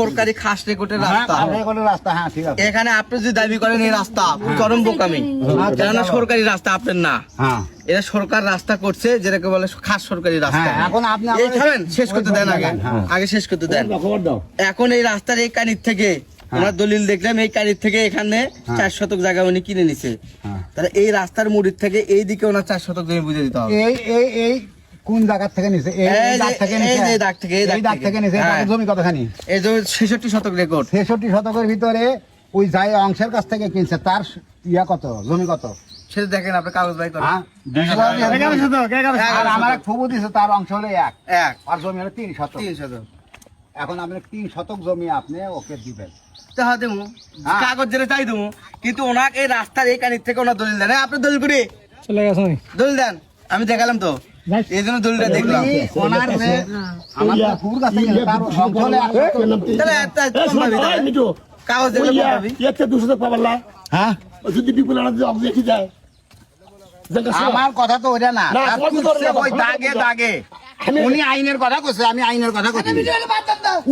সরকারি খাস রেকর্ডের রাস্তা। এখানে আপনি যদি দাবি করেন এই রাস্তা চরম বোকামি, কেননা সরকারি রাস্তা আপনার না, এটা সরকার রাস্তা করছে, যেটাকে বলে খাস সরকারি রাস্তা। এখন আপনি শেষ করতে দেন, আগে শেষ করতে দেন। এখন এই রাস্তার এই কানির থেকে ওনার দলিল দেখলাম, এই কানির থেকে এখানে 4 শতক জায়গা উনি কিনে নিছে। তাহলে এই রাস্তার মুড়ির থেকে এই দিকে ওনার 4 শতক জমি বুঝে দিতে হবে। এই কোন জায়গা থেকে নিছে? এই দাগ থেকে নিছে, এই দাগ থেকে, এই দাগ থেকে নিছে। এই জমি কতখানি? এই জমি 66 শতক রেকর্ড। 66 শতকের ভিতরে ওই যাই অংশের কাছ থেকে কিনছে, তার ইয়া কত, জমি কত সেটা দেখেন, আপনি কাগজ বাই করেন। আর আমার খবর দিছে তার অংশ হলো 1 আর জমি হলো 3 শতক। এখন আপনি 3 শতক জমি আপনি ওকে দিবেন, কাগজ যেটা চাই দেবো, কিন্তু ওনাকে এই রাস্তার এই কানির থেকে ওনার দলিল দেন। আপনি দলিল করে চলে গেছেন, দলিল দেন, আমি দেখালাম তো, এই জন্য দলিলটা দেখলাম। কাগজ আমার কথা তো ওইটা না, ওই দাগে দাগে উনি আইনের কথা কইছে, আমি আইনের কথা কইছি।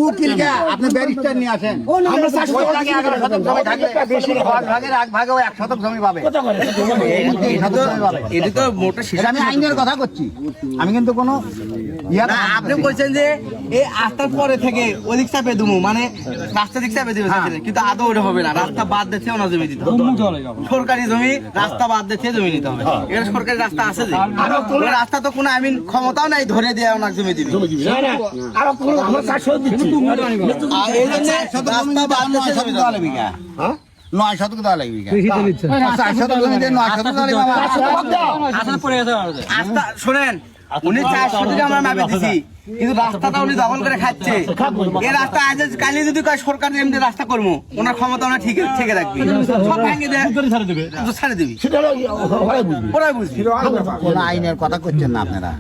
উকিল কে আপনি ব্যারিস্টার নিয়ে আসেন, আমরা 11 শতক জমি থাকে, বেশি ভাগের এক ভাগে 1 শতক জমি পাবে। এটা তো মোটে শেষ, আমি আইনের কথা করছি, আমি কিন্তু কোনো ইয়া না। আপনি কইছেন যে এই আস্তার পরে থেকে ওদিক চাপে দেবো, মানে রাস্তা দিক চাপে দেবে, কিন্তু আদৌ ওটা হবে না। রাস্তা বাদ দিতে ওনা জমি দিতে হবে, সরকারি জমি, রাস্তা বাদ দিতে জমি নিতে হবে। এখানে সরকারি রাস্তা আছে যে, রাস্তা তো কোনো আইন ক্ষমতাও নাই ধরে দেয়া ওনার জমি দিবে। নয় শতক দেওয়া লাগবে, শোনেন, উনি 4 শতক আমরা মাপে দিছি, কিন্তু রাস্তাটা উনি দখল করে খাচ্ছে। এই রাস্তা আজ কালি যদি সরকার এমনি রাস্তা করবো, ওনার ক্ষমতা ওনার ঠিক থেকে রাখবে, সব ভেঙে ছাড়ে দিবি, ওরাই বুঝবি। আইনের কথা করছেন না আপনারা।